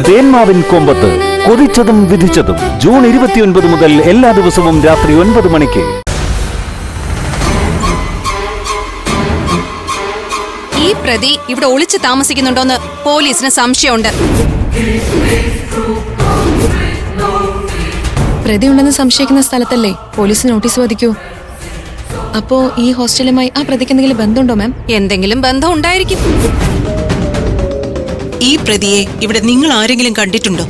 തേന്മാവിൻ കൊമ്പത്ത് കൊതിച്ചതും വിധിച്ചതും June 29 മുതൽ എല്ലാ ദിവസവും രാത്രി 9 മണിക്ക്. ഈ പ്രതി ഇവിടെ ഒളിച്ചു താമസിക്കുന്നുണ്ടോന്ന് പോലീസിന് സംശയമുണ്ട്. പ്രതി ഉണ്ടെന്ന് സംശയിക്കുന്ന സ്ഥലത്തല്ലേ പോലീസ് നോട്ടീസ് വധിക്കൂ. അപ്പോ ഈ ഹോസ്റ്റലുമായി ആ പ്രതിക്ക് എന്തെങ്കിലും ബന്ധമുണ്ടോ മാം? എന്തെങ്കിലും ബന്ധം ഉണ്ടായിരിക്കും. ഈ പ്രതിയെ ഇവിടെ നിങ്ങൾ ആരെങ്കിലും കണ്ടിട്ടുണ്ടോ?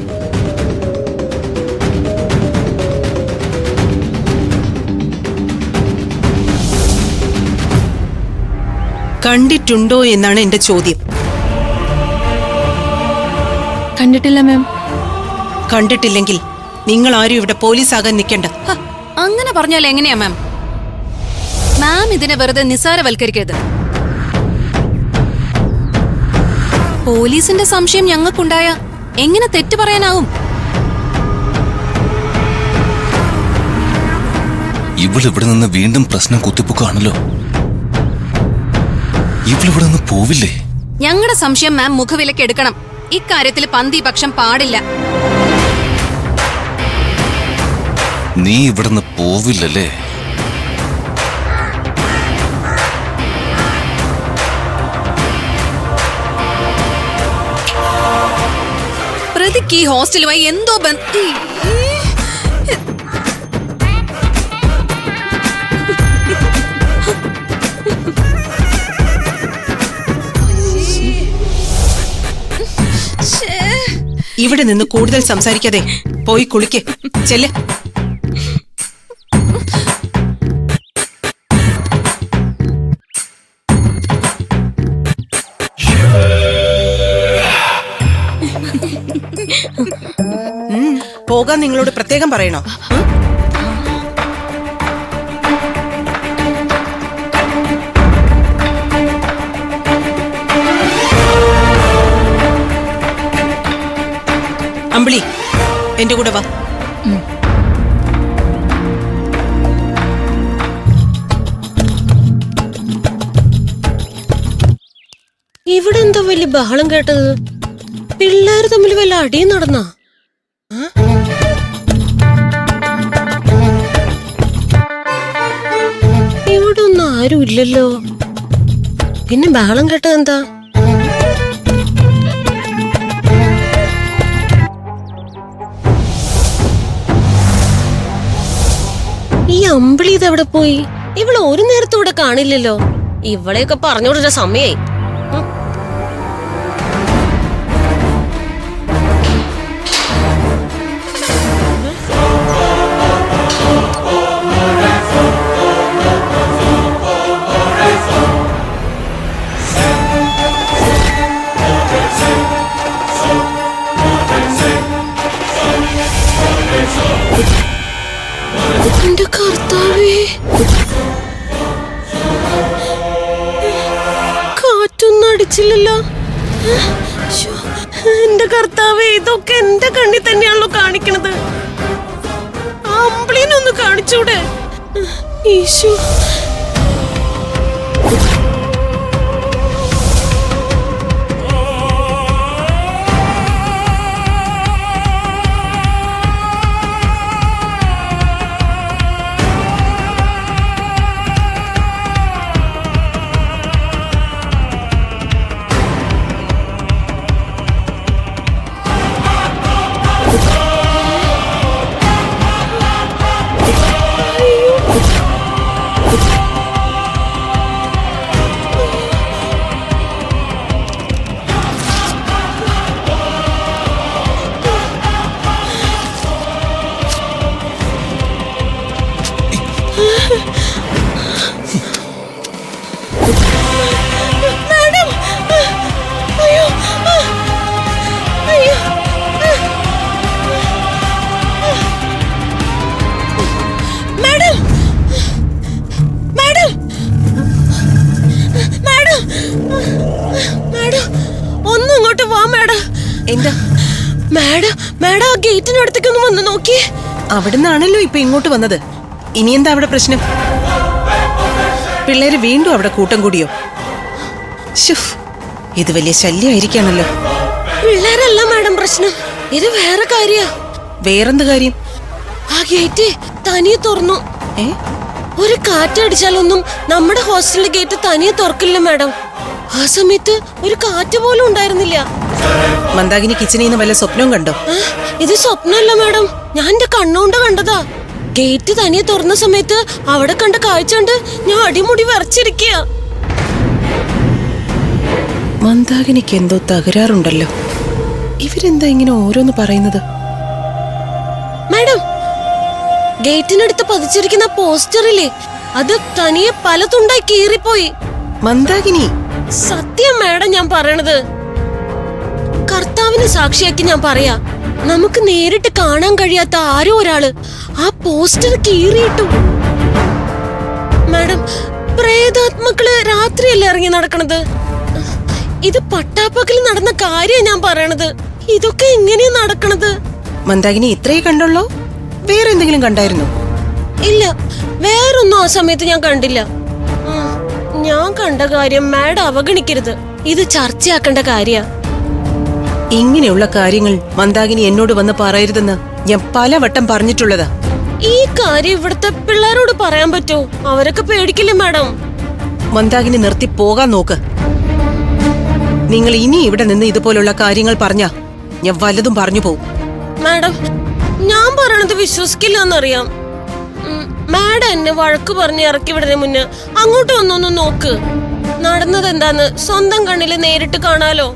കണ്ടിട്ടുണ്ടോ എന്നാണ് എന്റെ ചോദ്യം. കണ്ടിട്ടില്ല മാം. കണ്ടിട്ടില്ലെങ്കിൽ നിങ്ങൾ ആരും ഇവിടെ പോലീസാകാൻ നിൽക്കണ്ട. അങ്ങനെ പറഞ്ഞാൽ എങ്ങനെയാ മാം? മാം ഇതിനെ വെറുതെ നിസ്സാരവൽക്കരിക്കരുത്. പോലീസിന്റെ സംശയം ഞങ്ങൾക്കുണ്ടായ എങ്ങനെ തെറ്റ് പറയാനാവും? ഇവളിവിടെ നിന്ന് വീണ്ടും പ്രശ്നം കുത്തിപ്പൊക്കുകയാണല്ലോ. ഇവളിവിടെ നിന്ന് പോവില്ലേ? ഞങ്ങളുടെ സംശയം മാം മുഖവിലക്ക് എടുക്കണം. ഇക്കാര്യത്തിൽ പന്തിപക്ഷം പാടില്ല. നീ ഇവിടുന്ന് പോവില്ലല്ലേ? പ്രതിക്ക് ഈ ഹോസ്റ്റലുമായി എന്തോ ഇവിടെ നിന്ന് കൂടുതൽ സംസാരിക്കാതെ പോയി കുളിക്ക്. ചെല്ല്. പോകാൻ നിങ്ങളോട് പ്രത്യേകം പറയണോ? അമ്പിളി, എന്റെ കൂടെ വാ. ഇവിടെ എന്താ വലിയ ബഹളം കേട്ടത്? പിള്ളേര് തമ്മിൽ വല്ല അടിയും നടന്നാ? ഇവിടെ ഒന്നും ആരും ഇല്ലല്ലോ. പിന്നെ ബഹളം കേട്ടത് എന്താ? ഈ അമ്പിളി ഇതെവിടെ പോയി? ഇവള് ഒരു നേരത്തൂടെ കാണില്ലല്ലോ. ഇവളെയൊക്കെ പറഞ്ഞോടുന്ന സമയായി. എന്റെ കർത്താവേ, കാറ്റൊന്നും അടിച്ചില്ലല്ലോ. എന്റെ കർത്താവേ, ഇതൊക്കെ എന്റെ കണ്ണി തന്നെയാണല്ലോ കാണിക്കണത്. അമ്പിളിനൊന്ന് കാണിച്ചൂടെ? ഈശോ, മാഡം, അയ്യോ, അയ്യോ, മാഡം, മാഡം, മാഡം, മാഡം, ഒന്ന് ഇങ്ങോട്ട് വാ മാഡം. എന്താ മാഡം? മാഡം ആ ഗേറ്റിനടുത്തേക്കൊന്ന് വന്ന് നോക്കിയേ. അവിടുന്നാണല്ലോ ഇപ്പൊ ഇങ്ങോട്ട് വന്നത്. ഇനി എന്താ അവിടെ പ്രശ്നം? പിള്ളേര് വീണ്ടും അവിടെ കൂട്ടം കൂടിയോ? ഇത് വലിയ ശല്യമായിരിക്കാണല്ലോ. പിള്ളേരല്ല മാഡം പ്രശ്നം, ഇത് വേറെ കാര്യ. വേറെന്ത് കാര്യം? ആ ഗേറ്റ് തനിയെ തുറന്നു. ഏ? ഒരു കാറ്റടിച്ചാലൊന്നും നമ്മുടെ ഹോസ്റ്റലിലെ ഗേറ്റ് തനിയെ തുറക്കില്ല മാഡം. ആ സമയത്ത് ഒരു കാറ്റ് പോലും ഉണ്ടായിരുന്നില്ല. മന്ദാകിനി കിച്ചണിൽ നിന്ന് വല്ല സ്വപ്നവും കണ്ടോ? ഇത് സ്വപ്നമല്ല മാഡം, ഞാൻ എന്റെ കണ്ണുകൊണ്ട് കണ്ടതാ. ഗേറ്റ് തനിയെ തുറന്ന സമയത്ത് അവിടെ കണ്ട കാഴ്ച കണ്ട് ഞാൻ അടിമുടി വിറച്ചിരിക്കുക. മന്ദാകിനിക്ക് എന്തോ തകരാറുണ്ടല്ലോ. ഇവരെന്താ ഇങ്ങനെ ഓരോന്ന് പറയുന്നത്? മാഡം, ഗേറ്റിനടുത്ത് പതിച്ചിരിക്കുന്ന പോസ്റ്ററില്ലേ, അത് തനിയെ പല തുണ്ടായി കീറിപ്പോയി. മന്ദാകിനി, സത്യം മാഡം ഞാൻ പറയണത്. കർത്താവിനെ സാക്ഷിയാക്കി ഞാൻ പറയാ, നമുക്ക് നേരിട്ട് കാണാൻ കഴിയാത്ത ആരോ ഒരാള് ആ പോസ്റ്റർ കീറിയിട്ടു. മാഡം, പ്രേതാത്മക്കള് രാത്രിയല്ലേ ഇറങ്ങി നടക്കണത്? ഇത് പട്ടാപ്പകൽ നടന്ന കാര്യം ഞാൻ പറയണത്. ഇതൊക്കെ എങ്ങനെയാ നടക്കണത്? മന്ദാകിനി ഇത്രയേ കണ്ടുള്ളൂ? വേറെ എന്തെങ്കിലും കണ്ടായിരുന്നോ? ഇല്ല, വേറൊന്നും ആ സമയത്ത് ഞാൻ കണ്ടില്ല. ഞാൻ കണ്ട കാര്യം മാഡം അവഗണിക്കരുത്. ഇത് ചർച്ചയാക്കേണ്ട കാര്യ. ഇങ്ങനെയുള്ള കാര്യങ്ങൾ മന്ദാകിനി എന്നോട് വന്ന് പറയരുതെന്ന് ഞാൻ പലവട്ടം പറഞ്ഞിട്ടുള്ളതാ. ഈ കാര്യം ഇവിടുത്തെ പിള്ളേരോട് പറയാൻ പറ്റോ? അവരൊക്കെ പേടിക്കില്ലേ മാഡം? മന്ദാകിനി നിർത്തി പോകാൻ നോക്ക്. നിങ്ങൾ ഇനി ഇവിടെ നിന്ന് ഇതുപോലുള്ള കാര്യങ്ങൾ പറഞ്ഞാ ഞാൻ വല്ലതും പറഞ്ഞു പോവും. മാഡം, ഞാൻ പറയണത് വിശ്വസിക്കില്ല എന്നറിയാം. മാഡം എന്നെ വഴക്ക് പറഞ്ഞ് ഇറക്കി വിടുന്നതിന് മുന്നേ അങ്ങോട്ട് വന്നൊന്ന് നോക്ക്. നടന്നത് എന്താന്ന് സ്വന്തം കണ്ണില് നേരിട്ട് കാണാലോ.